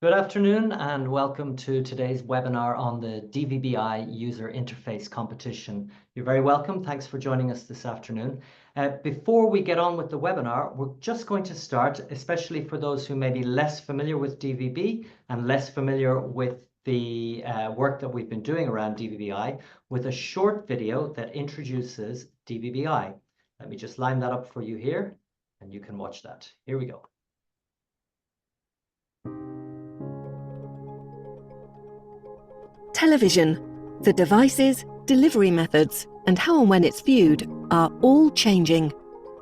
Good afternoon and welcome to today's webinar on the DVB-I User Interface Competition. You're very welcome. Thanks for joining us this afternoon. Before we get on with the webinar, we're just going to start, especially for those who may be less familiar with DVB and less familiar with the work that we've been doing around DVB-I, with a short video that introduces DVB-I. Let me just line that up for you here and you can watch that. Here we go. Television, the devices, delivery methods, and how and when it's viewed are all changing.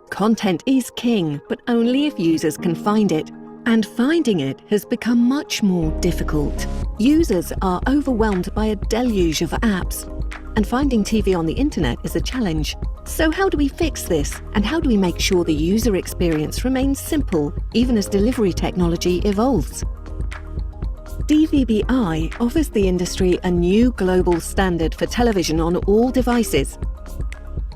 Content is king, but only if users can find it. And finding it has become much more difficult. Users are overwhelmed by a deluge of apps, and finding TV on the internet is a challenge. So how do we fix this? And how do we make sure the user experience remains simple, even as delivery technology evolves? DVB-I offers the industry a new global standard for television on all devices.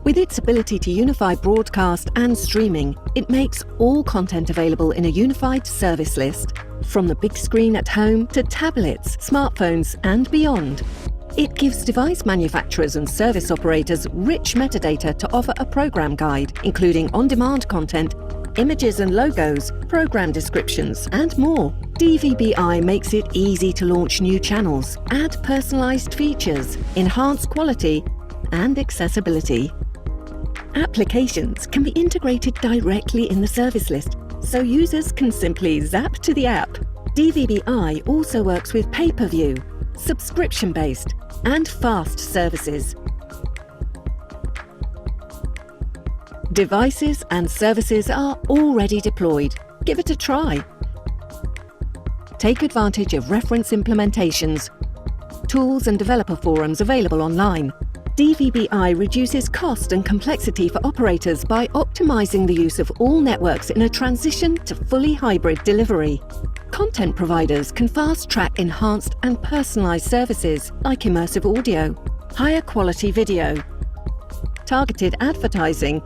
With its ability to unify broadcast and streaming, it makes all content available in a unified service list, from the big screen at home to tablets, smartphones, and beyond. It gives device manufacturers and service operators rich metadata to offer a program guide, including on-demand content, images and logos, program descriptions, and more. DVB-I makes it easy to launch new channels, add personalized features, enhance quality, and accessibility. Applications can be integrated directly in the service list, so users can simply zap to the app. DVB-I also works with pay-per-view, subscription-based, and fast services. Devices and services are already deployed. Give it a try. Take advantage of reference implementations, tools and developer forums available online. DVB-I reduces cost and complexity for operators by optimizing the use of all networks in a transition to fully hybrid delivery. Content providers can fast-track enhanced and personalized services like immersive audio, higher quality video, targeted advertising,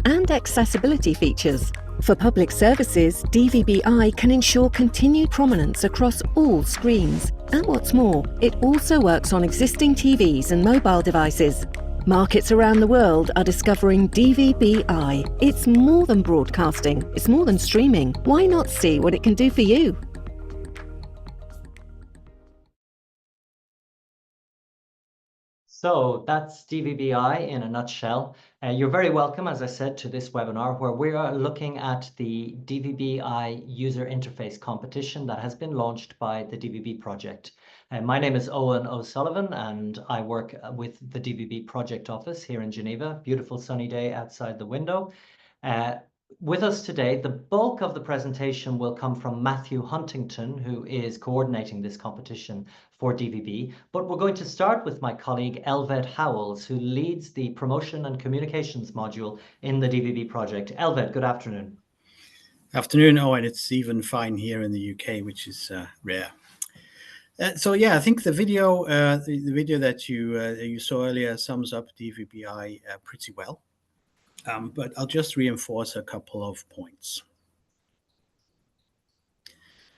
and accessibility features. For public services, DVB-I can ensure continued prominence across all screens. And what's more, it also works on existing TVs and mobile devices. Markets around the world are discovering DVB-I. It's more than broadcasting, it's more than streaming. Why not see what it can do for you? So that's DVB-I in a nutshell. You're very welcome, as I said, to this webinar where we are looking at the DVB-I User Interface Competition that has been launched by the DVB project. My name is Owen O'Sullivan and I work with the DVB project office here in Geneva. Beautiful sunny day outside the window. With us today, the bulk of the presentation will come from Matthew Huntington, who is coordinating this competition for DVB. But we're going to start with my colleague, Elved Howells, who leads the promotion and communications module in the DVB project. Elved, good afternoon. Afternoon, Owen. It's even fine here in the UK, which is rare. So yeah, I think the video that you saw earlier sums up DVB-I pretty well. But I'll just reinforce a couple of points.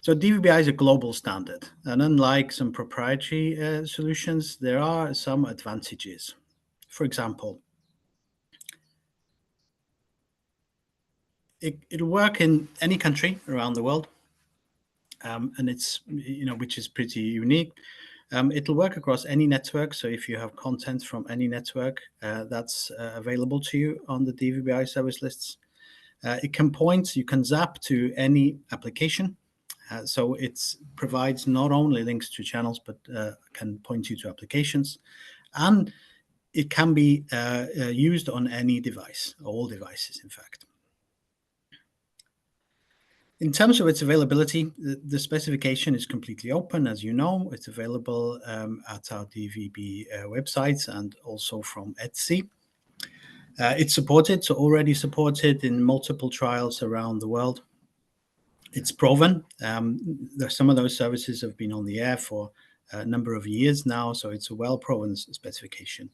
So DVB-I is a global standard, and unlike some proprietary solutions, there are some advantages. For example, it'll work in any country around the world, and it's, which is pretty unique. It'll work across any network. So if you have content from any network, that's available to you on the DVB-I service lists. You can zap to any application. So it provides not only links to channels, but can point you to applications. And it can be used on any device, all devices, in fact. In terms of its availability, the specification is completely open, as you know. It's available at our DVB websites and also from Etsy. It's already supported in multiple trials around the world. It's proven. Some of those services have been on the air for a number of years now, so it's a well-proven specification.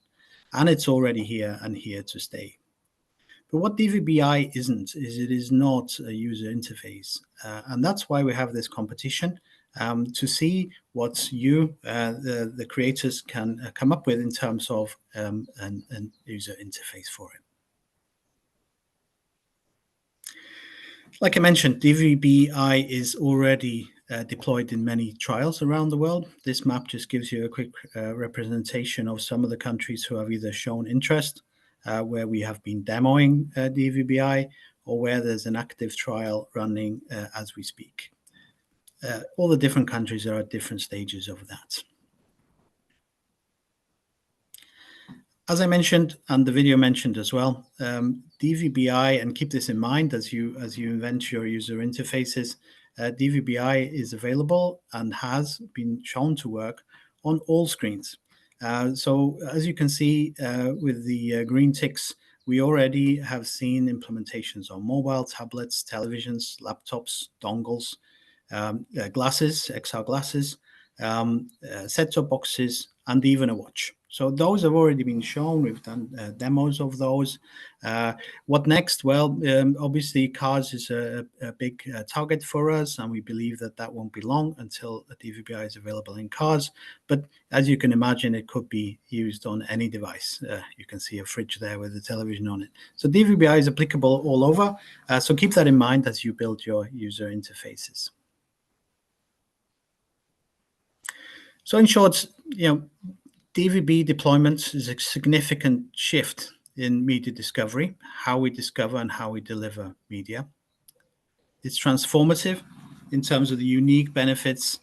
And it's already here and here to stay. But what DVB-I isn't is it is not a user interface. And that's why we have this competition. to see what you, the creators, can come up with in terms of an user interface for it. Like I mentioned, DVB-I is already deployed in many trials around the world. This map just gives you a quick representation of some of the countries who have either shown interest, where we have been demoing DVB-I, or where there's an active trial running as we speak. All the different countries are at different stages of that. As I mentioned, and the video mentioned as well, DVB-I, and keep this in mind as you invent your user interfaces, DVB-I is available and has been shown to work on all screens. So as you can see with the green ticks, we already have seen implementations on mobile, tablets, televisions, laptops, dongles, glasses, XR glasses, set-top boxes, and even a watch. So those have already been shown. We've done demos of those. What next? Well, obviously cars is a big target for us, and we believe that that won't be long until a DVB-I is available in cars. But as you can imagine, it could be used on any device. You can see a fridge there with a television on it. So DVB-I is applicable all over. So keep that in mind as you build your user interfaces. So in short, DVB deployment is a significant shift in media discovery, how we discover and how we deliver media. It's transformative in terms of the unique benefits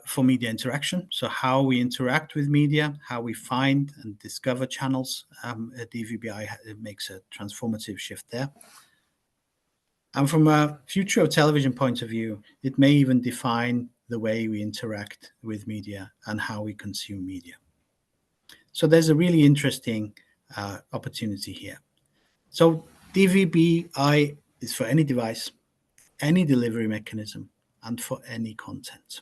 for media interaction. So how we interact with media, how we find and discover channels, DVB-I makes a transformative shift there. And from a future of television point of view, it may even define the way we interact with media and how we consume media. So there's a really interesting opportunity here. So DVB-I is for any device, any delivery mechanism, and for any content.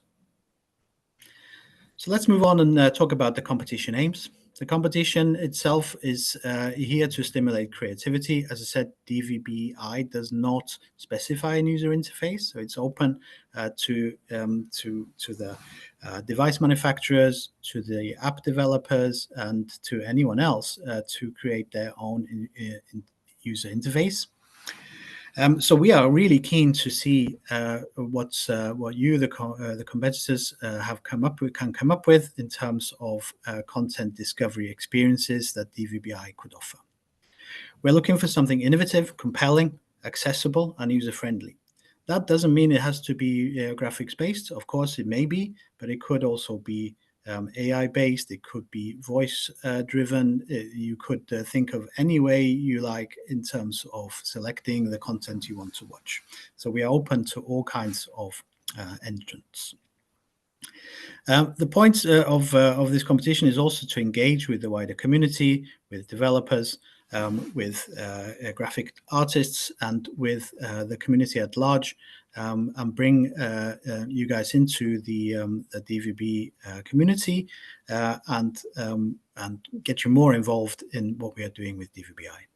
So let's move on and talk about the competition aims. The competition itself is here to stimulate creativity. As I said, DVB-I does not specify a user interface, so it's open to the device manufacturers, to the app developers, and to anyone else to create their own user interface. So we are really keen to see what you, the competitors, can come up with in terms of content discovery experiences that DVB-I could offer. We're looking for something innovative, compelling, accessible, and user-friendly. That doesn't mean it has to be graphics-based. Of course, it may be, but it could also be AI-based. It could be voice-driven. You could think of any way you like in terms of selecting the content you want to watch. So we are open to all kinds of entrants. The point of this competition is also to engage with the wider community, with developers, with graphic artists, and with the community at large, and bring you guys into the DVB community and get you more involved in what we are doing with DVB-I.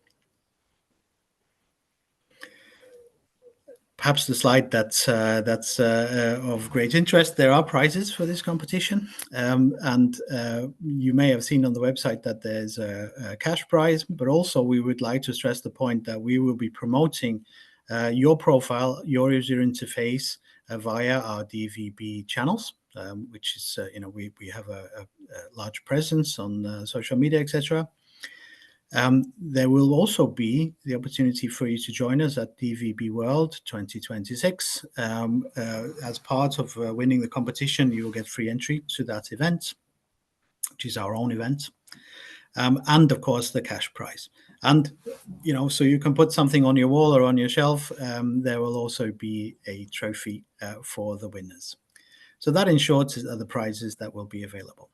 Perhaps the slide that's of great interest. There are prizes for this competition, and you may have seen on the website that there's a cash prize, but also we would like to stress the point that we will be promoting your profile, your user interface via our DVB channels, which is, we have a large presence on social media, etc. There will also be the opportunity for you to join us at DVB World 2026. As part of winning the competition, you will get free entry to that event, which is our own event, and of course the cash prize. And so you can put something on your wall or on your shelf. There will also be a trophy for the winners. So that, in short, are the prizes that will be available.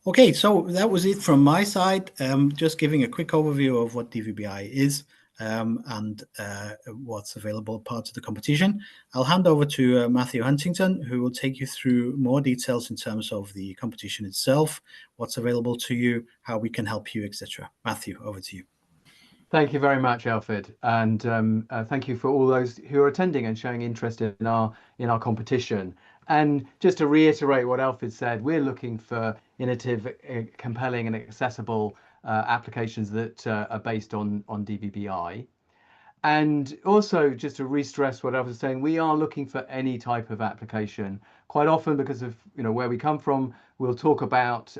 Okay, so that was it from my side. Just giving a quick overview of what DVB-I is and what's available part of the competition. I'll hand over to Matthew Huntington, who will take you through more details in terms of the competition itself, what's available to you, how we can help you, etc. Matthew, over to you. Thank you very much, Alfred, and thank you for all those who are attending and showing interest in our competition. And just to reiterate what Alfred said, we're looking for innovative, compelling, and accessible applications that are based on DVB-I. And also, just to re-stress what I was saying, we are looking for any type of application. Quite often, because of where we come from, we'll talk about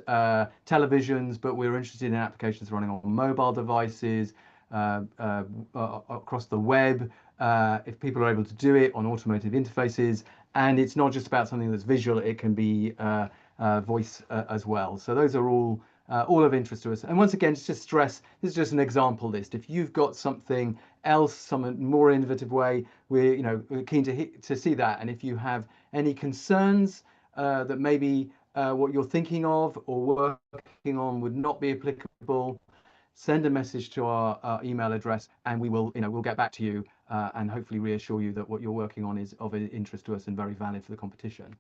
televisions, but we're interested in applications running on mobile devices, across the web, if people are able to do it on automotive interfaces. And it's not just about something that's visual; it can be voice as well. So those are all of interest to us. And once again, just to stress, this is just an example list. If you've got something else, some more innovative way, we're keen to see that. And if you have any concerns that maybe what you're thinking of or working on would not be applicable, send a message to our email address, and we will, we'll get back to you and hopefully reassure you that what you're working on is of interest to us and very valid for the competition.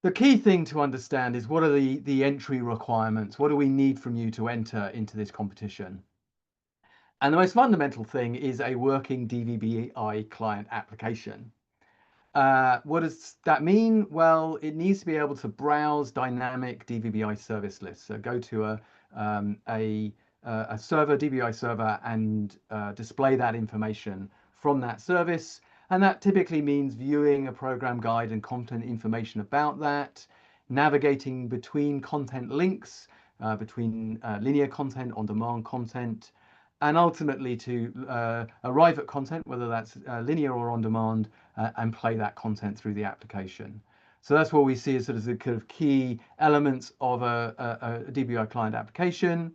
The key thing to understand is what are the entry requirements? What do we need from you to enter into this competition? And the most fundamental thing is a working DVB-I client application. What does that mean? Well, it needs to be able to browse dynamic DVB-I service lists. So go to a server, DVB-I server, and display that information from that service. And that typically means viewing a program guide and content information about that, navigating between content links, between linear content, on-demand content, and ultimately to arrive at content, whether that's linear or on-demand, and play that content through the application. So that's what we see as sort of the kind of key elements of a DVB-I client application.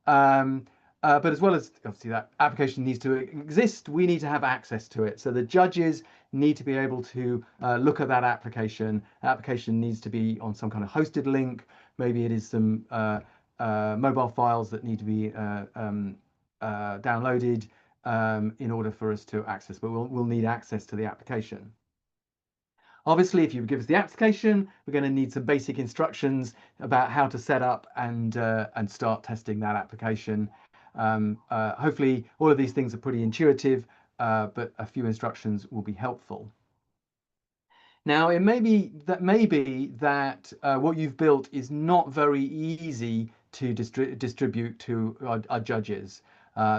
But as well as obviously that application needs to exist, we need to have access to it. So the judges need to be able to look at that application. The application needs to be on some kind of hosted link. Maybe it is some mobile files that need to be downloaded in order for us to access, but we'll need access to the application. Obviously, if you give us the application, we're going to need some basic instructions about how to set up and start testing that application. Hopefully, all of these things are pretty intuitive, but a few instructions will be helpful. Now, it may be that what you've built is not very easy to distribute to our judges.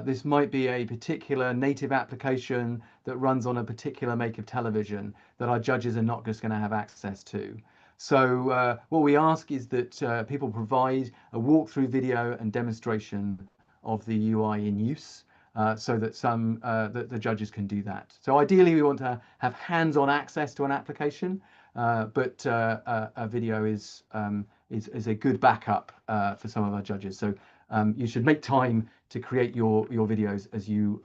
This might be a particular native application that runs on a particular make of television that our judges are not just going to have access to. So what we ask is that people provide a walkthrough video and demonstration of the UI in use, so that the judges can do that. So ideally, we want to have hands-on access to an application, but a video is a good backup for some of our judges. So you should make time to create your videos as you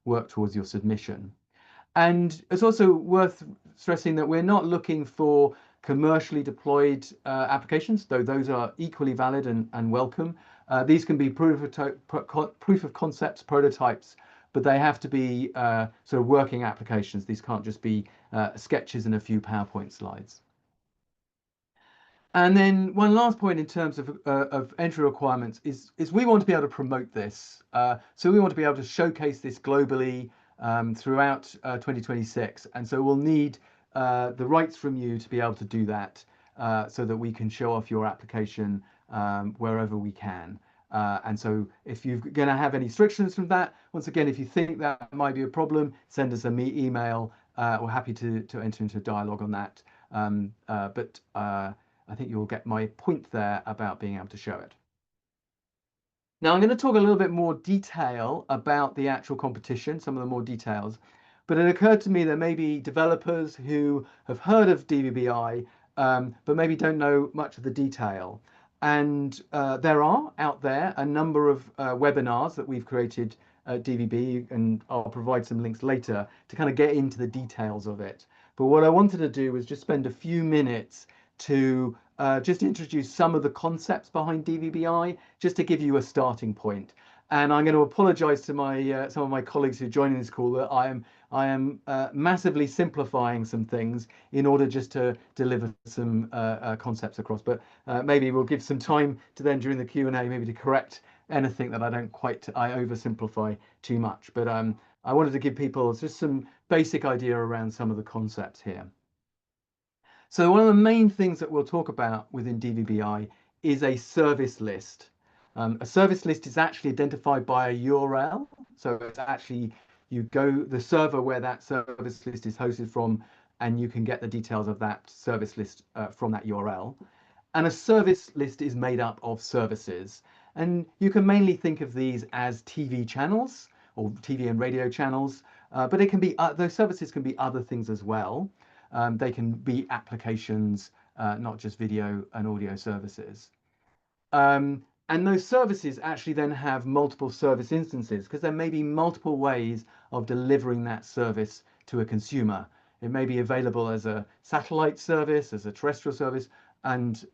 work towards your submission. And it's also worth stressing that we're not looking for commercially deployed applications, though those are equally valid and welcome. These can be proof of concepts, prototypes, but they have to be sort of working applications. These can't just be sketches and a few PowerPoint slides. And then one last point in terms of entry requirements is we want to be able to promote this. So we want to be able to showcase this globally throughout 2026. And so we'll need the rights from you to be able to do that so that we can show off your application wherever we can. And so if you're going to have any restrictions from that, once again, if you think that might be a problem, send us an email. We're happy to enter into a dialogue on that. But I think you'll get my point there about being able to show it. Now I'm going to talk a little bit more detail about the actual competition, some of the more details, but it occurred to me there may be developers who have heard of DVB-I, but maybe don't know much of the detail. And there are out there a number of webinars that we've created at DVB, and I'll provide some links later to kind of get into the details of it. But what I wanted to do was just spend a few minutes to just introduce some of the concepts behind DVB-I, just to give you a starting point. And I'm going to apologize to my some of my colleagues who are joining this call that I am massively simplifying some things in order just to deliver some concepts across. But maybe we'll give some time to then during the Q&A maybe to correct anything that I oversimplify too much. But I wanted to give people just some basic idea around some of the concepts here. So one of the main things that we'll talk about within DVB-I is a service list. A service list is actually identified by a URL. So it's actually, you go the server where that service list is hosted from, and you can get the details of that service list from that URL. And a service list is made up of services. And you can mainly think of these as TV channels or TV and radio channels, but it can be, those services can be other things as well. They can be applications, not just video and audio services. And those services actually then have multiple service instances, because there may be multiple ways of delivering that service to a consumer. It may be available as a satellite service, as a terrestrial service, and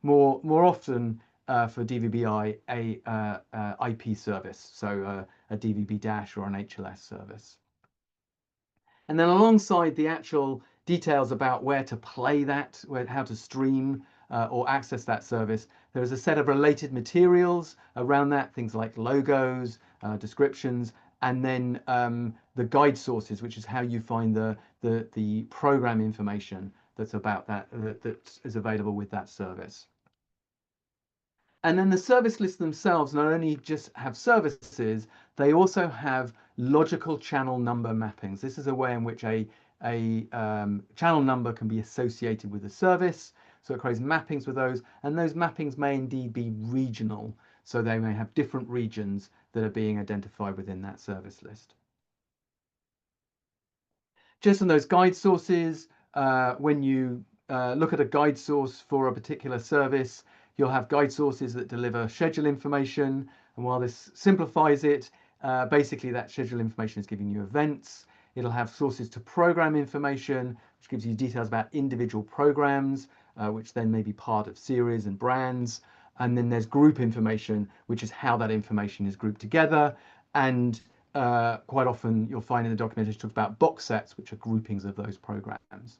more often for DVB-I, a IP service, so a DVB- or an HLS service. And then alongside the actual details about where to play that, how to stream or access that service, there is a set of related materials around that, things like logos, descriptions, and then the guide sources, which is how you find the program information that's about that is available with that service. And then the service lists themselves not only just have services, they also have logical channel number mappings. This is a way in which a channel number can be associated with a service. So it creates mappings with those, and those mappings may indeed be regional. So they may have different regions that are being identified within that service list. Just on those guide sources, when you look at a guide source for a particular service, you'll have guide sources that deliver schedule information. And while this simplifies it, basically that schedule information is giving you events. It'll have sources to program information, which gives you details about individual programs, which then may be part of series and brands. And then there's group information, which is how that information is grouped together. And quite often you'll find in the documentation talks about box sets, which are groupings of those programs.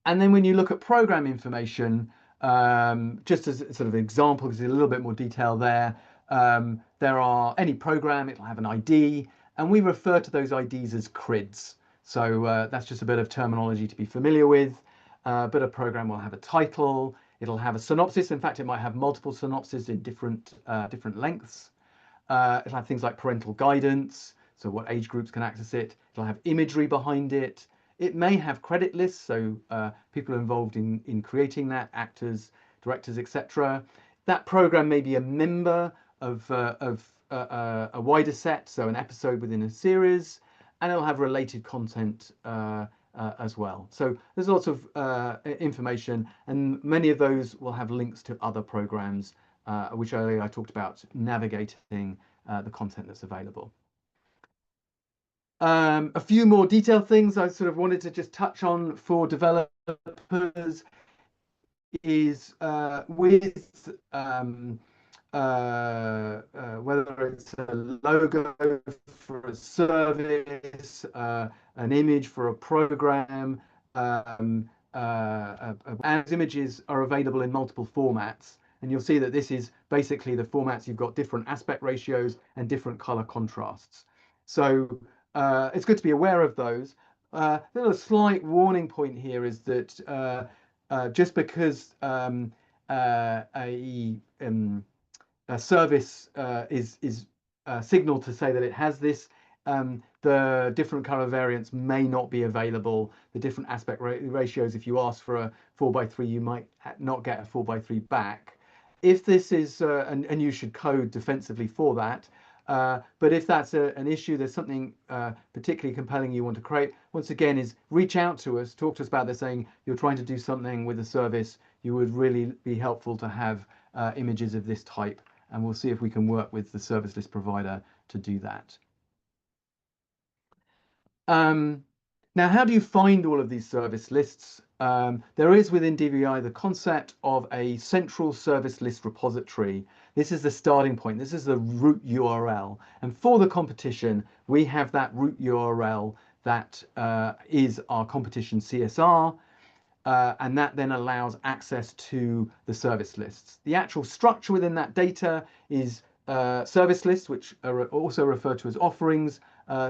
And then when you look at program information, just as sort of an example, because there's a little bit more detail there, there are any program, it'll have an ID, and we refer to those IDs as CRIDs. So that's just a bit of terminology to be familiar with. But a program will have a title, it'll have a synopsis. In fact, it might have multiple synopses in different lengths. It'll have things like parental guidance, so what age groups can access it. It'll have imagery behind it. It may have credit lists, so people involved in creating that, actors, directors, etc. That program may be a member of a wider set, so an episode within a series, and it'll have related content as well. So there's lots of information, and many of those will have links to other programs, which earlier I talked about navigating the content that's available. A few more detailed things I sort of wanted to just touch on for developers is with whether it's a logo for a service, an image for a program, and images are available in multiple formats. And you'll see that this is basically the formats. You've got different aspect ratios and different color contrasts. So it's good to be aware of those. A slight warning point here is that just because a service is signaled to say that it has this, the different color variants may not be available. The different aspect ratios, if you ask for a 4:3, you might not get a 4:3 back. If this is, and you should code defensively for that, but if that's an issue, there's something particularly compelling you want to create, once again, is reach out to us, talk to us about this, saying you're trying to do something with a service. You would really be helpful to have images of this type, and we'll see if we can work with the service list provider to do that. Now, how do you find all of these service lists? There is within DVB-I the concept of a central service list repository. This is the starting point. This is the root URL. And for the competition, we have that root URL that is our competition CSR. and that then allows access to the service lists. The actual structure within that data is service lists, which are also referred to as offerings,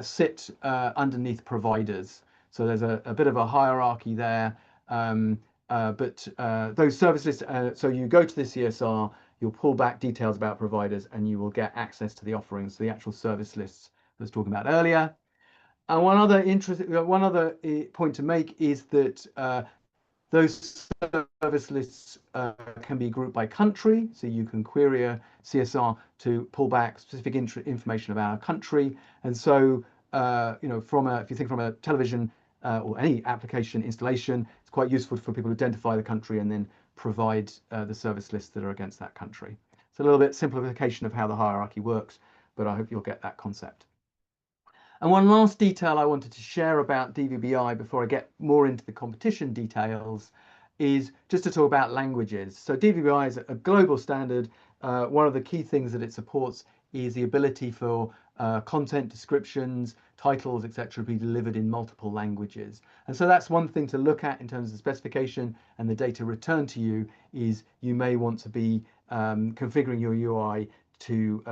sit underneath providers. So there's a bit of a hierarchy there, but those service lists, so you go to the CSR, you'll pull back details about providers, and you will get access to the offerings, the actual service lists I was talking about earlier. And one other point to make is that those service lists can be grouped by country, so you can query a CSR to pull back specific information about a country. And so, you know, if you think from a television or any application installation, it's quite useful for people to identify the country and then provide the service lists that are against that country. It's a little bit simplification of how the hierarchy works, but I hope you'll get that concept. And one last detail I wanted to share about DVB-I before I get more into the competition details is just to talk about languages. So DVB-I is a global standard. One of the key things that it supports is the ability for content descriptions, titles, etc. to be delivered in multiple languages. And so that's one thing to look at in terms of the specification and the data returned to you is you may want to be configuring your UI to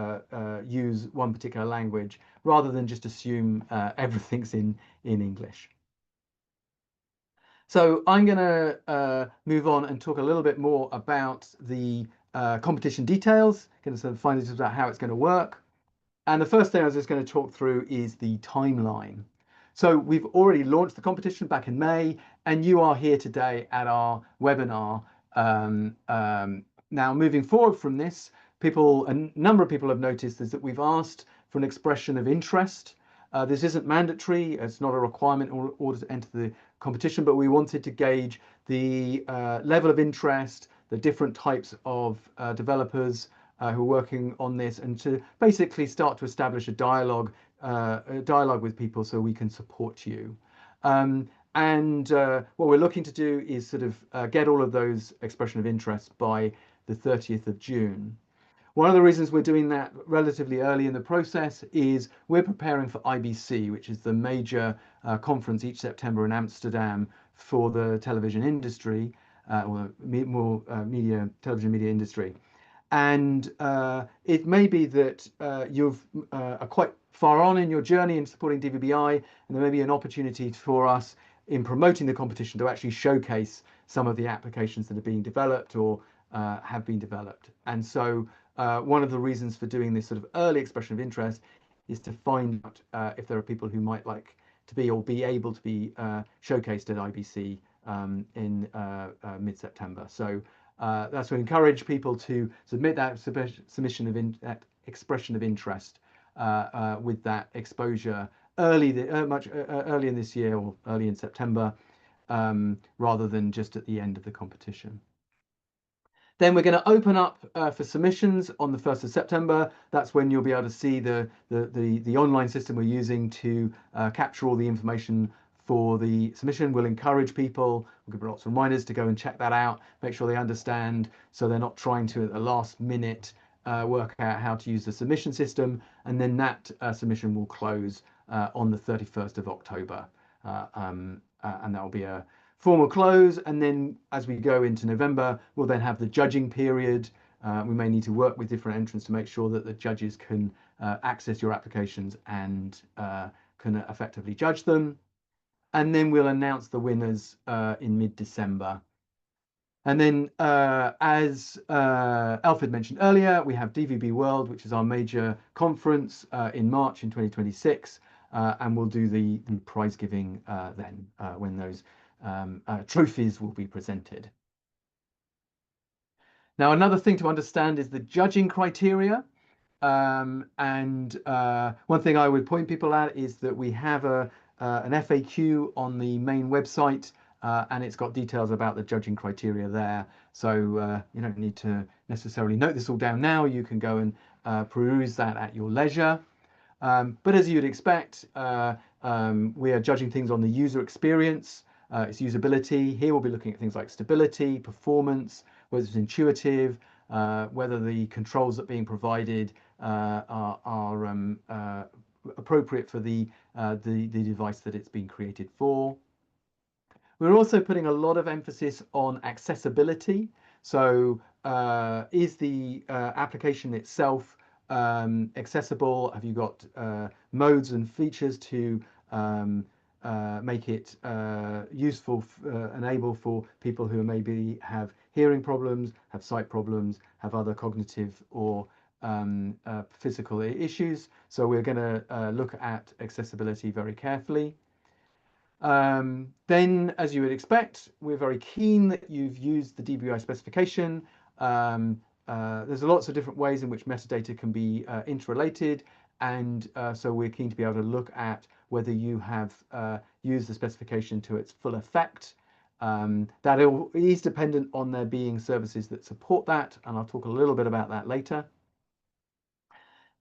use one particular language rather than just assume everything's in English. So I'm going to move on and talk a little bit more about the competition details, going to find out about how it's going to work. And the first thing I was just going to talk through is the timeline. So we've already launched the competition back in May, and you are here today at our webinar. Now, moving forward from this, a number of people have noticed is that we've asked for an expression of interest. This isn't mandatory, it's not a requirement in order to enter the competition, but we wanted to gauge the level of interest, the different types of developers who are working on this, and to basically start to establish a dialogue with people so we can support you. What we're looking to do is sort of get all of those expression of interest by the 30th of June. One of the reasons we're doing that relatively early in the process is we're preparing for IBC, which is the major conference each September in Amsterdam for the television industry, or television media industry. And it may be that you're quite far on in your journey in supporting DVB-I, and there may be an opportunity for us in promoting the competition to actually showcase some of the applications that are being developed or have been developed. And so one of the reasons for doing this sort of early expression of interest is to find out if there are people who might like to be or be able to be showcased at IBC in mid-September. So that's to encourage people to submit that that expression of interest with that exposure much early in this year or early in September, rather than just at the end of the competition. Then we're going to open up for submissions on the 1st of September. That's when you'll be able to see the online system we're using to capture all the information for the submission. We'll encourage people, we'll give lots of reminders to go and check that out, make sure they understand, so they're not trying to at the last minute work out how to use the submission system. And then that submission will close on the 31st of October. And that will be a formal close, and then as we go into November, we'll then have the judging period. We may need to work with different entrants to make sure that the judges can access your applications and can effectively judge them. And then we'll announce the winners in mid-December. And then, as Alfred mentioned earlier, we have DVB World, which is our major conference in March in 2026, and we'll do the prize giving then when those trophies will be presented. Now, another thing to understand is the judging criteria. One thing I would point people at is that we have an FAQ on the main website, and it's got details about the judging criteria there. So you don't need to necessarily note this all down now. You can go and peruse that at your leisure. But as you'd expect, we are judging things on the user experience, its usability. Here we'll be looking at things like stability, performance, whether it's intuitive, whether the controls that are being provided are appropriate for the device that it's been created for. We're also putting a lot of emphasis on accessibility. So is the application itself accessible? Have you got modes and features to make it useful and able for people who maybe have hearing problems, have sight problems, have other cognitive or physical issues. So we're going to look at accessibility very carefully. Then, as you would expect, we're very keen that you've used the DVB-I specification. There's lots of different ways in which metadata can be interrelated, and so we're keen to be able to look at whether you have used the specification to its full effect. That is dependent on there being services that support that, and I'll talk a little bit about that later.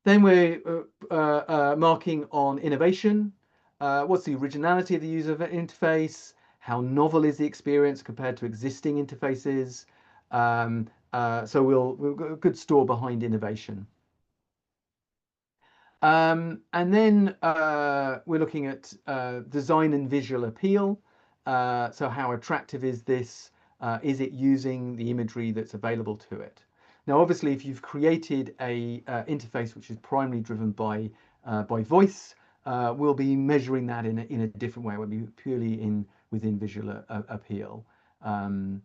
Then we're marking on innovation. What's the originality of the user interface? How novel is the experience compared to existing interfaces? So we've got a good store behind innovation. And then we're looking at design and visual appeal. So how attractive is this? Is it using the imagery that's available to it? Now, obviously, if you've created a interface which is primarily driven by voice, we'll be measuring that in a different way. We'll be purely within visual appeal. And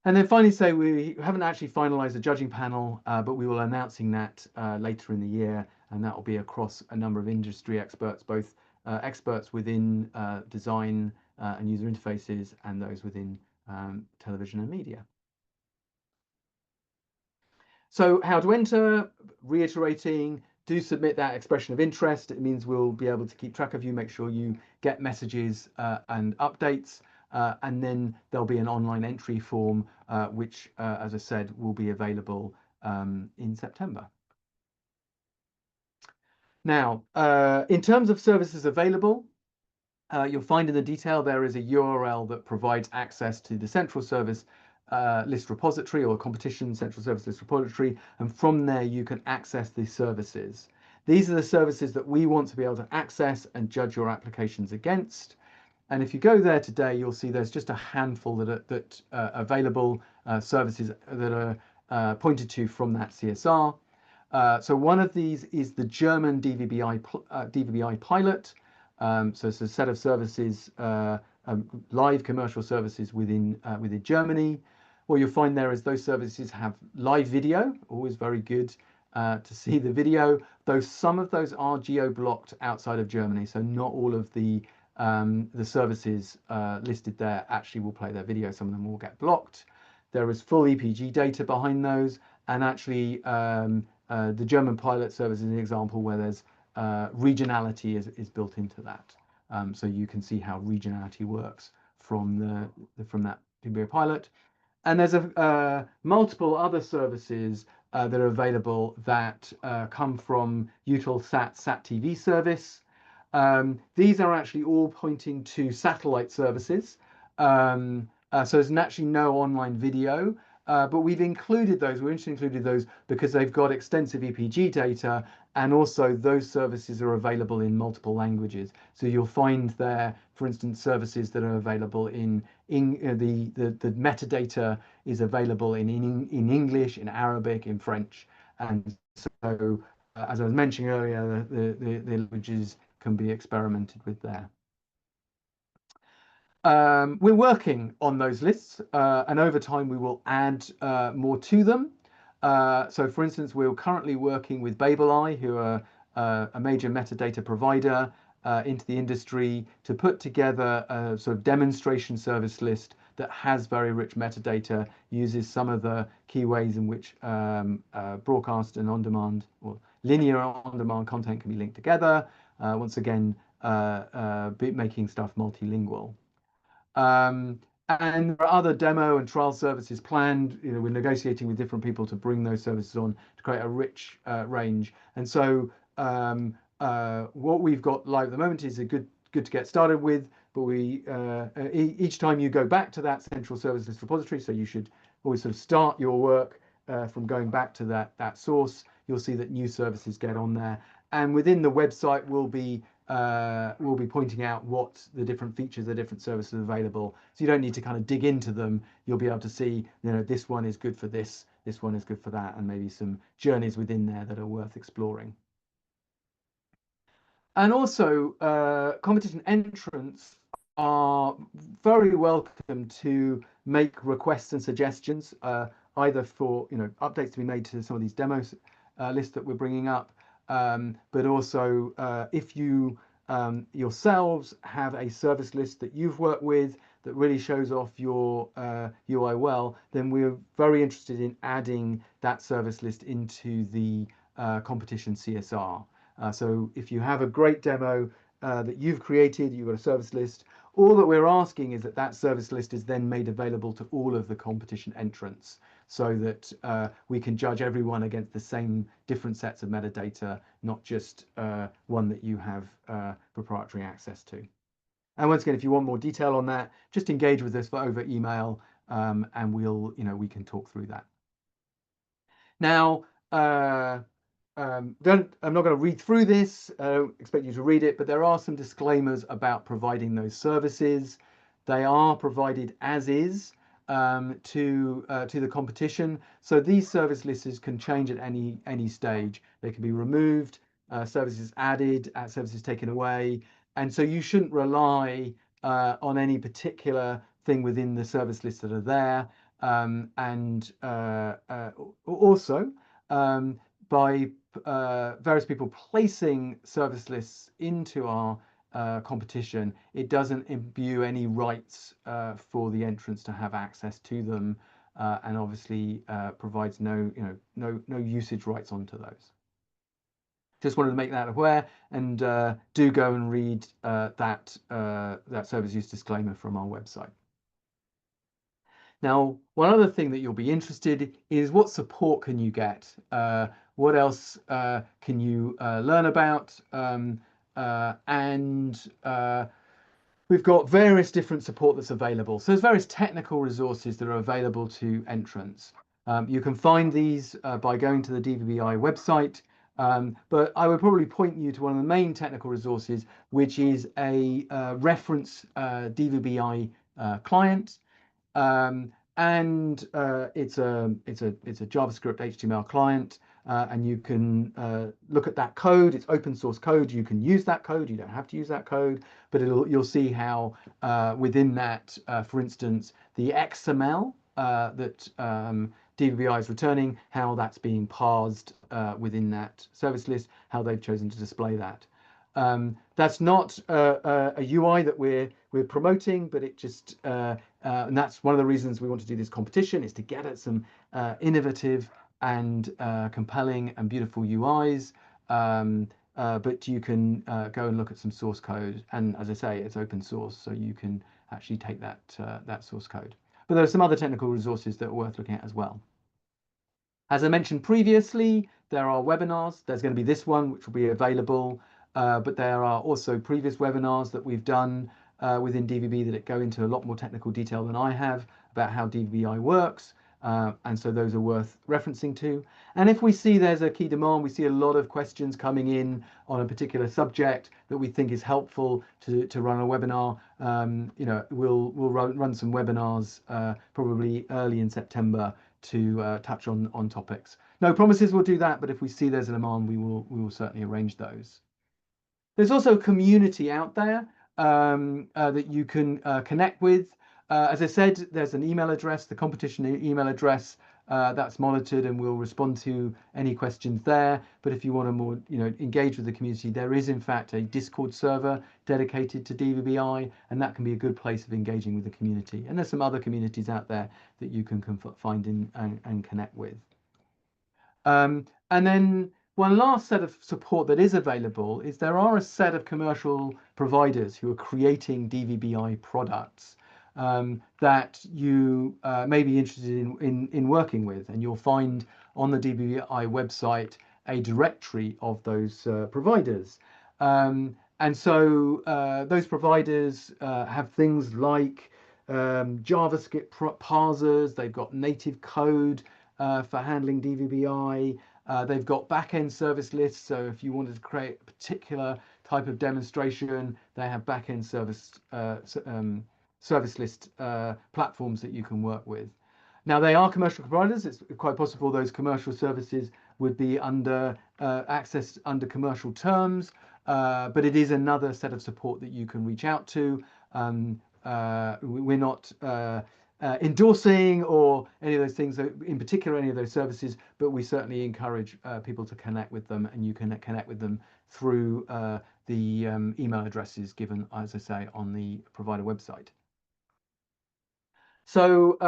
then finally say we haven't actually finalized the judging panel, but we will announcing that later in the year, and that will be across a number of industry experts, both experts within design and user interfaces and those within television and media. So how to enter, reiterating, do submit that expression of interest. It means we'll be able to keep track of you, make sure you get messages and updates. And then there'll be an online entry form, which, as I said, will be available in September. Now, in terms of services available, you'll find in the detail there is a URL that provides access to the central service list repository or competition central service list repository, and from there you can access these services. These are the services that we want to be able to access and judge your applications against. And if you go there today, you'll see there's just a handful that are available services that are pointed to from that CSR. So one of these is the German DVB-I pilot. So it's a set of services, live commercial services within Germany. What you'll find there is those services have live video, always very good to see the video, though some of those are geo-blocked outside of Germany. So not all of the services listed there actually will play their video. Some of them will get blocked. There is full EPG data behind those, and actually the German pilot service is an example where there's regionality is built into that. So you can see how regionality works from that DVB pilot. And there's multiple other services that are available that come from Eutelsat SAT-TV service. These are actually all pointing to satellite services. So there's actually no online video, but we've included those. We're interested in including those because they've got extensive EPG data, and also those services are available in multiple languages. So you'll find there, for instance, services that are available the metadata is available in English, in Arabic, in French, and so as I was mentioning earlier, the languages can be experimented with there. We're working on those lists, and over time we will add more to them. So for instance, we're currently working with DVB-I, who are a major metadata provider into the industry, to put together a sort of demonstration service list that has very rich metadata, uses some of the key ways in which broadcast and on-demand or linear on-demand content can be linked together. Once again, making stuff multilingual. And there are other demo and trial services planned. We're negotiating with different people to bring those services on to create a rich range. And so what we've got live at the moment is good to get started with. But each time you go back to that central service list repository, so you should always sort of start your work from going back to that source. You'll see that new services get on there. And within the website, we'll be will be pointing out what the different features, the different services available. So you don't need to kind of dig into them. You'll be able to see, you know, this one is good for this one is good for that, and maybe some journeys within there that are worth exploring. And also, competition entrants are very welcome to make requests and suggestions, either for, you know, updates to be made to some of these demos lists that we're bringing up, but also if you yourselves have a service list that you've worked with that really shows off your UI well, then we're very interested in adding that service list into the competition CSR. So if you have a great demo that you've created, you've got a service list, all that we're asking is that that service list is then made available to all of the competition entrants, so that we can judge everyone against the same different sets of metadata, not just one that you have proprietary access to. And once again, if you want more detail on that, just engage with us over email, and we'll, you know, we can talk through that. Now, I'm not going to read through this. I don't expect you to read it, but there are some disclaimers about providing those services. They are provided as is to the competition. So these service lists can change at any stage. They can be removed, services added, services taken away, and so you shouldn't rely on any particular thing within the service lists that are there. And also, by various people placing service lists into our competition, it doesn't imbue any rights for the entrants to have access to them, and obviously provides no usage rights onto those. Just wanted to make that aware, and do go and read that service use disclaimer from our website. Now, one other thing that you'll be interested in is what support can you get? What else can you learn about? We've got various different support that's available. So there's various technical resources that are available to entrants. You can find these by going to the DVB-I website, but I would probably point you to one of the main technical resources, which is a reference DVB-I client. And it's a JavaScript HTML client, and you can look at that code. It's open source code. You can use that code. You don't have to use that code, but you'll see how within that, for instance, the XML that DVB-I is returning, how that's being parsed within that service list, how they've chosen to display that. That's not a UI that we're promoting, but it just and that's one of the reasons we want to do this competition, is to get at some innovative and compelling and beautiful UIs. But you can go and look at some source code, and as I say, it's open source, so you can actually take that source code. But there are some other technical resources that are worth looking at as well. As I mentioned previously, there are webinars. There's going to be this one, which will be available, but there are also previous webinars that we've done within DVB that go into a lot more technical detail than I have about how DVB-I works, and so those are worth referencing to. And if we see there's a key demand, we see a lot of questions coming in on a particular subject that we think is helpful to run a webinar, you know, we'll run some webinars probably early in September to touch on topics. No promises we'll do that, but if we see there's a demand, we will certainly arrange those. There's also a community out there that you can connect with. As I said, there's an email address, the competition email address, that's monitored, and we'll respond to any questions there. But if you want to more, engage with the community, there is in fact a Discord server dedicated to DVB-I, and that can be a good place of engaging with the community. And there's some other communities out there that you can find and connect with. And then one last set of support that is available is there are a set of commercial providers who are creating DVB-I products that you may be interested in working with, and you'll find on the DVB-I website a directory of those providers. And so those providers have things like JavaScript parsers. They've got native code for handling DVB-I. They've got back-end service lists, so if you wanted to create a particular type of demonstration. They have back-end service list platforms that you can work with. Now, they are commercial providers. It's quite possible those commercial services would be under accessed under commercial terms, but it is another set of support that you can reach out to. We're not endorsing or any of those things, in particular any of those services, but we certainly encourage people to connect with them, and you can connect with them through the email addresses given, as I say, on the provider website. So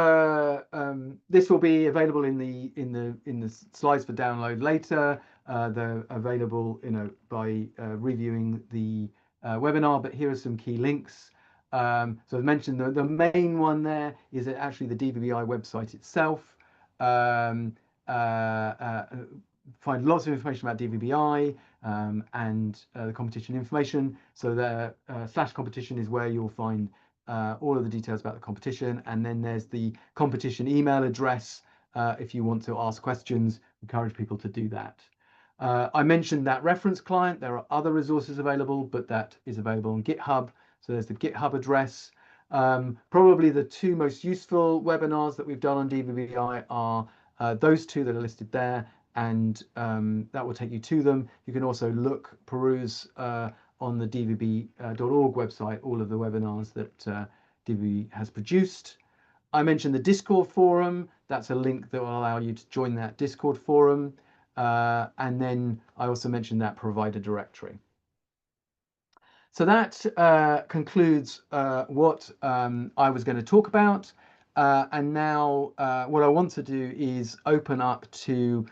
this will be available in the slides for download later. They're available, by reviewing the webinar. But here are some key links. So as mentioned, the main one there is actually the DVB-I website itself. Find lots of information about DVB-I and the competition information. So the /competition is where you'll find all of the details about the competition, and then there's the competition email address if you want to ask questions. Encourage people to do that. I mentioned that reference client. There are other resources available, but that is available on GitHub. So there's the GitHub address. Probably the two most useful webinars that we've done on DVB-I are those two that are listed there, and that will take you to them. You can also peruse on the dvb.org website all of the webinars that DVB has produced. I mentioned the Discord forum. That's a link that will allow you to join that Discord forum. And then I also mentioned that provider directory. So that concludes what I was going to talk about. And now what I want to do is open up to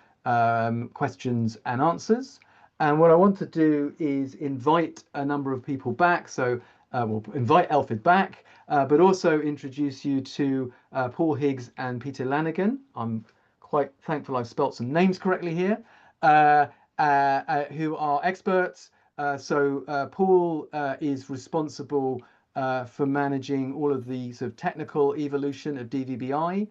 questions and answers. And what I want to do is invite a number of people back. So we'll invite Elfrid back, but also introduce you to Paul Higgs and Peter Lanigan. I'm quite thankful I've spelt some names correctly here, who are experts. So Paul is responsible for managing all of the sort of technical evolution of DVB-I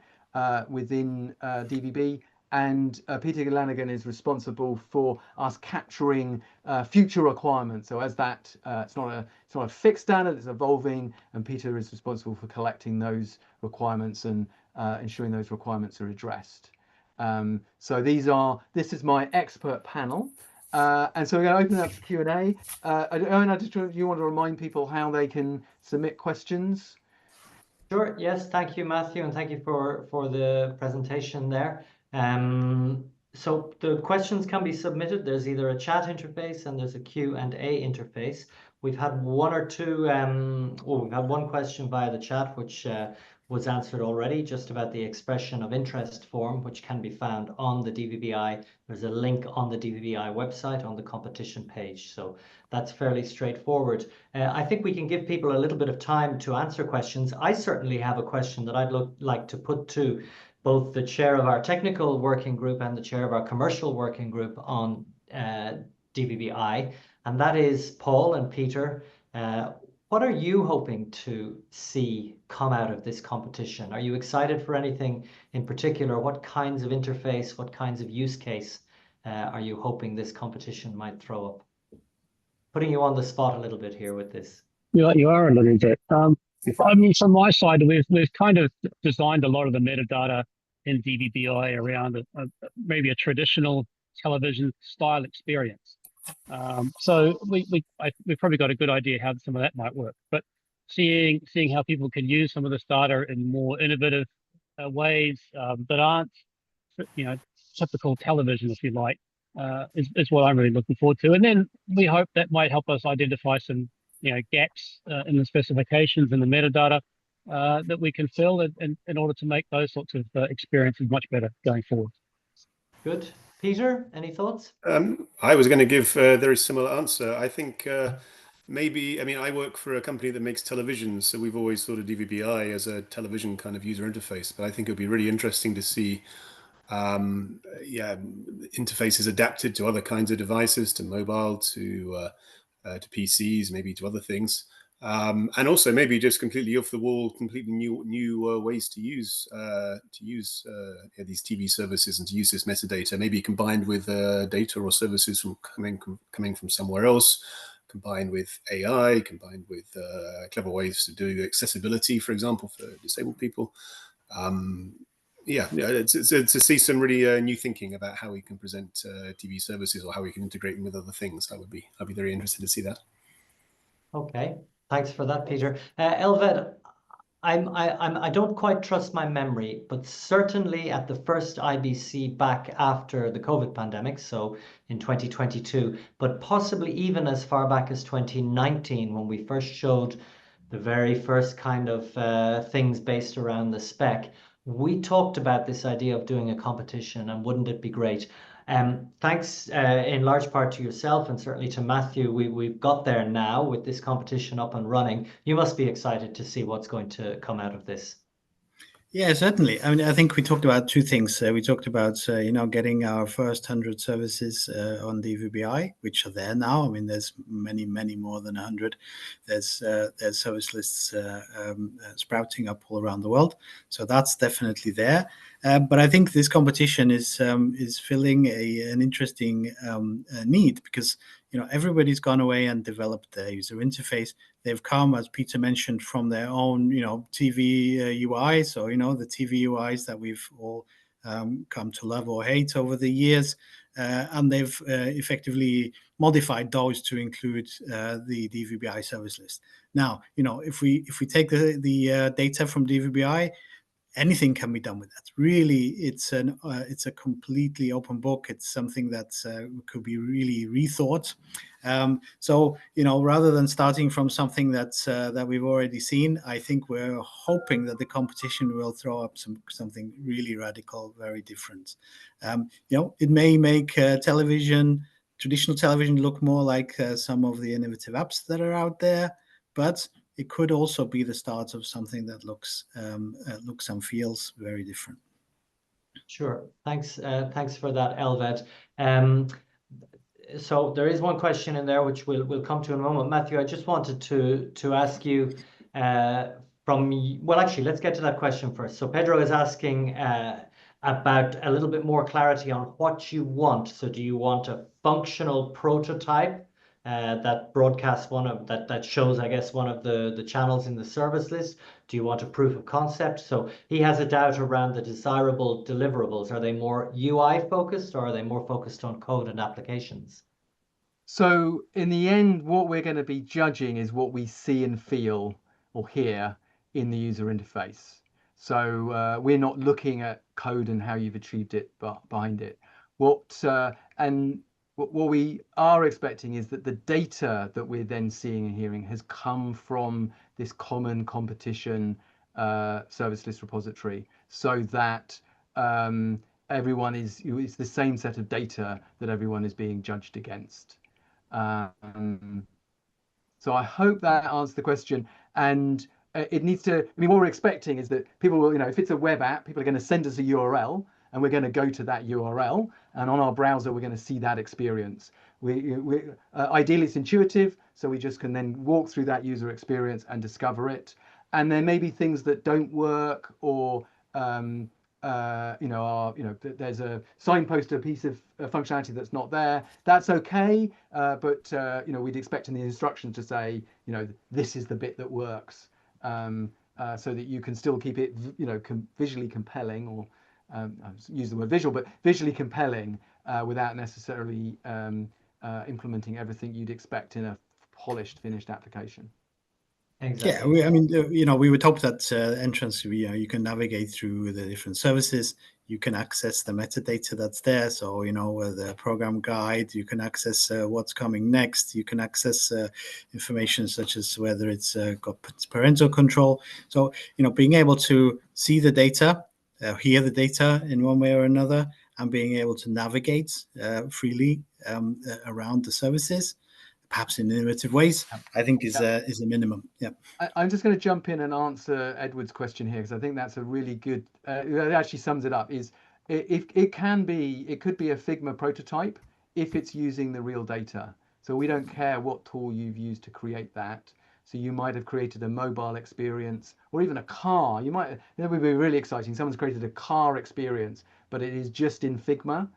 within DVB. And Peter Lanigan is responsible for us capturing future requirements. So as that, it's not a fixed standard, it's evolving, and Peter is responsible for collecting those requirements and ensuring those requirements are addressed. So this is my expert panel. And so we're going to open up to Q&A. You want to remind people how they can submit questions? Sure. Yes. Thank you, Matthew, and thank you for the presentation there. So the questions can be submitted. There's either a chat interface and there's a Q&A interface. We've had one or two, we've had one question via the chat, which was answered already, just about the expression of interest form, which can be found on the DVB-I. There's a link on the DVB-I website on the competition page. So that's fairly straightforward. I think we can give people a little bit of time to answer questions. I certainly have a question that I'd like to put to both the chair of our technical working group and the chair of our commercial working group on DVB-I, and that is Paul and Peter. What are you hoping to see come out of this competition? Are you excited for anything in particular? What kinds of interface, what kinds of use case are you hoping this competition might throw up? Putting you on the spot a little bit here with this. You are a little bit. I mean, from my side, we've kind of designed a lot of the metadata in DVB-I around maybe a traditional television style experience. So we've probably got a good idea how some of that might work. But seeing how people can use some of this data in more innovative ways that aren't, typical television, if you like, is what I'm really looking forward to. And then we hope that might help us identify some gaps in the specifications and the metadata that we can fill in order to make those sorts of experiences much better going forward. Good. Peter, any thoughts? I was going to give a very similar answer. I think maybe, I work for a company that makes televisions, so we've always thought of DVB-I as a television kind of user interface, but I think it would be really interesting to see interfaces adapted to other kinds of devices, to mobile, to PCs, maybe to other things, and also maybe just completely off the wall, completely new ways to use these TV services and to use this metadata, maybe combined with data or services coming from somewhere else, combined with AI, combined with clever ways to do accessibility, for example, for disabled people. To see some really new thinking about how we can present TV services or how we can integrate them with other things. I'd be very interested to see that. Okay, thanks for that, Peter. Elved, I don't quite trust my memory, but certainly at the first IBC back after the COVID pandemic, so in 2022, but possibly even as far back as 2019 when we first showed the very first kind of things based around the spec, we talked about this idea of doing a competition, and wouldn't it be great? Thanks in large part to yourself and certainly to Matthew, we've got there now with this competition up and running. You must be excited to see what's going to come out of this. Yeah, certainly. I mean, I think we talked about two things. We talked about, getting our first 100 services on DVB-I, which are there now. I mean, there's many more than 100. There's service lists sprouting up all around the world. So that's definitely there. But I think this competition is filling an interesting need because, everybody's gone away and developed their user interface. They've come, as Peter mentioned, from their own, TV UIs, so, the TV UIs that we've all come to love or hate over the years. And they've effectively modified those to include the DVB-I service list. Now, if we take the data from DVB-I, anything can be done with that. Really, it's a completely open book. It's something that could be really rethought. So, rather than starting from something that we've already seen, I think we're hoping that the competition will throw up something really radical, very different. It may make traditional television look more like some of the innovative apps that are out there, but it could also be the start of something that looks and feels very different. Sure. Thanks for that, Elved. So there is one question in there which we'll come to in a moment. Matthew, I just wanted to ask you actually, let's get to that question first. So Pedro is asking about a little bit more clarity on what you want. So do you want a functional prototype that broadcasts that shows, I guess, one of the channels in the service list? Do you want a proof of concept? So he has a doubt around the desirable deliverables. Are they more UI focused or are they more focused on code and applications? So in the end, what we're going to be judging is what we see and feel or hear in the user interface. So we're not looking at code and how you've achieved it behind it. What we are expecting is that the data that we're then seeing and hearing has come from this common competition service list repository, so that it's the same set of data that everyone is being judged against. So I hope that answers the question. And it needs to, what we're expecting is that people will, if it's a web app, people are going to send us a URL and we're going to go to that URL, and on our browser we're going to see that experience. Ideally it's intuitive, so we just can then walk through that user experience and discover it. And there may be things that don't work, or there's a signpost to a piece of functionality that's not there. That's okay, but we'd expect in the instructions to say, this is the bit that works, so that you can still keep it, visually compelling, or use the word visual, but visually compelling without necessarily implementing everything you'd expect in a polished, finished application. Exactly. Yeah, we would hope that entrance, you can navigate through the different services. You can access the metadata that's there. So, the program guide, you can access what's coming next. You can access information such as whether it's got parental control. So, being able to see the data, hear the data in one way or another, and being able to navigate freely around the services, perhaps in innovative ways, I think is a minimum. Yeah. I'm just going to jump in and answer Edward's question here, because I think that's a really good, it actually sums it up. It could be a Figma prototype if it's using the real data. So we don't care what tool you've used to create that. So you might have created a mobile experience, or even a car. That would be really exciting. Someone's created a car experience, but it is just in Figma.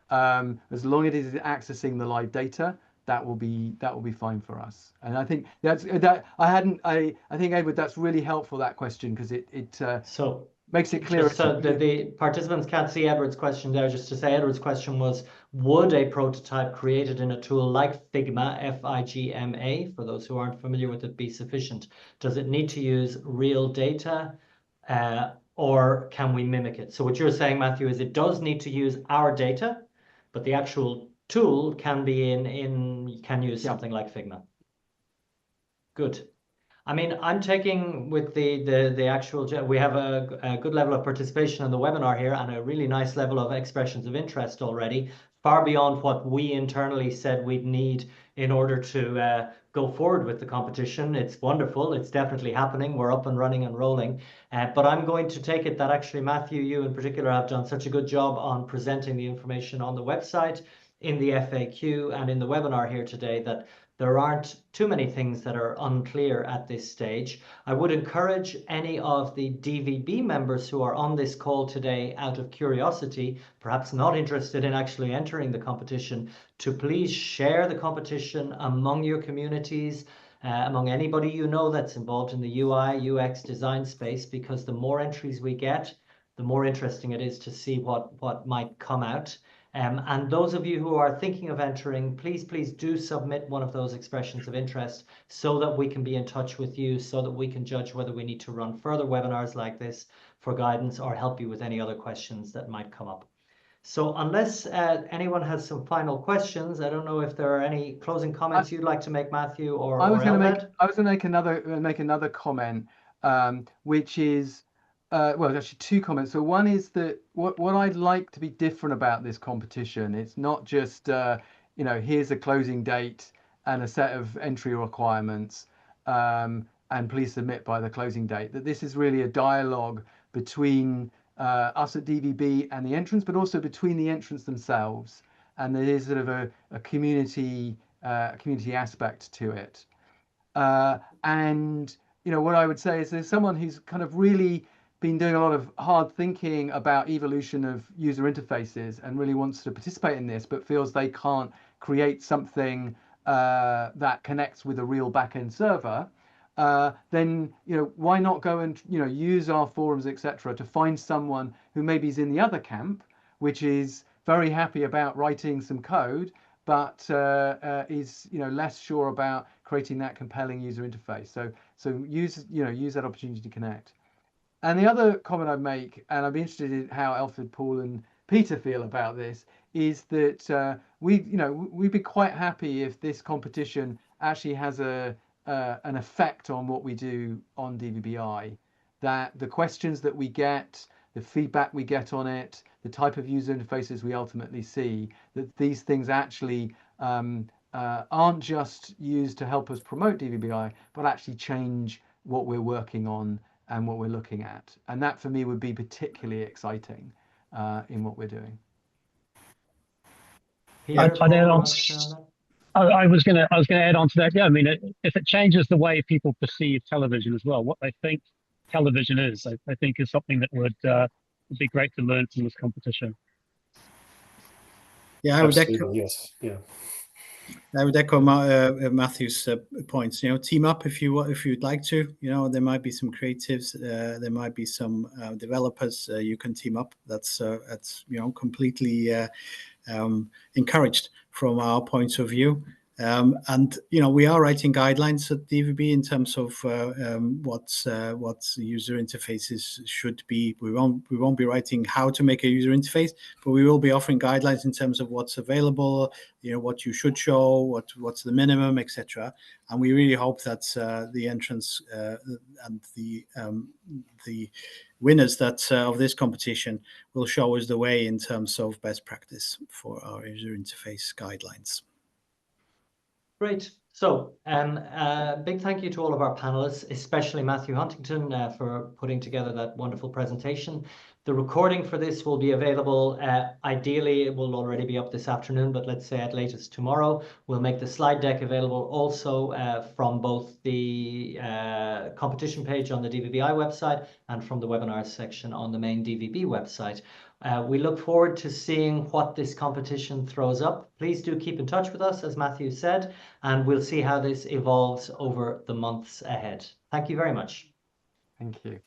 As long as it is accessing the live data, that will be fine for us. And I think I think, Edward, that's really helpful, that question, because it So makes it clear. just so that the participants can't see Edward's question there, just to say Edward's question was, would a prototype created in a tool like Figma, F-I-G-M-A, for those who aren't familiar with it, be sufficient? Does it need to use real data, or can we mimic it? So what you're saying, Matthew, is it does need to use our data, but the actual tool can be can use something like Figma. Good. I mean, I'm taking with the actual, we have a good level of participation in the webinar here and a really nice level of expressions of interest already, far beyond what we internally said we'd need in order to go forward with the competition. It's wonderful. It's definitely happening. We're up and running and rolling. But I'm going to take it that actually, Matthew, you in particular have done such a good job on presenting the information on the website, in the FAQ, and in the webinar here today, that there aren't too many things that are unclear at this stage. I would encourage any of the DVB members who are on this call today, out of curiosity, perhaps not interested in actually entering the competition, to please share the competition among your communities, among anybody you know that's involved in the UI, UX design space, because the more entries we get, the more interesting it is to see what might come out. And those of you who are thinking of entering, please do submit one of those expressions of interest so that we can be in touch with you, so that we can judge whether we need to run further webinars like this for guidance or help you with any other questions that might come up. So unless anyone has some final questions, I don't know if there are any closing comments you'd like to make, Matthew, or I was going to make another comment, which is, well, actually two comments. So one is that what I'd like to be different about this competition, it's not just here's a closing date and a set of entry requirements, and please submit by the closing date. That this is really a dialogue between us at DVB and the entrants, but also between the entrants themselves, and there is sort of a community aspect to it. And what I would say is, there's someone who's kind of really been doing a lot of hard thinking about evolution of user interfaces and really wants to participate in this, but feels they can't create something that connects with a real backend server. Then why not go and use our forums, etc., to find someone who maybe is in the other camp, which is very happy about writing some code, but is less sure about creating that compelling user interface. So use that opportunity to connect. And the other comment I'd make, and I'd be interested in how Alfred, Paul, and Peter feel about this, is that we'd be quite happy if this competition actually has an effect on what we do on DVB-I. That the questions that we get, the feedback we get on it, the type of user interfaces we ultimately see, that these things actually aren't just used to help us promote DVB-I, but actually change what we're working on and what we're looking at. And that for me would be particularly exciting in what we're doing. Peter, I was going to add on to that. Yeah, I mean, if it changes the way people perceive television as well, what they think television is, I think is something that would be great to learn from this competition. Yeah, I would echo. Yes, yeah. I would echo Matthew's points. Team up if you'd like to. There might be some creatives, there might be some developers. You can team up. That's completely encouraged from our point of view. And we are writing guidelines at DVB in terms of what user interfaces should be. We won't be writing how to make a user interface, but we will be offering guidelines in terms of what's available, what you should show, what's the minimum, etc. And we really hope that the entrants and the winners of this competition will show us the way in terms of best practice for our user interface guidelines. Great. So big thank you to all of our panelists, especially Matthew Huntington for putting together that wonderful presentation. The recording for this will be available. Ideally, it will already be up this afternoon, but let's say at latest tomorrow. We'll make the slide deck available also from both the competition page on the DVB-I website and from the webinars section on the main DVB website. We look forward to seeing what this competition throws up. Please do keep in touch with us, as Matthew said, and we'll see how this evolves over the months ahead. Thank you very much. Thank you.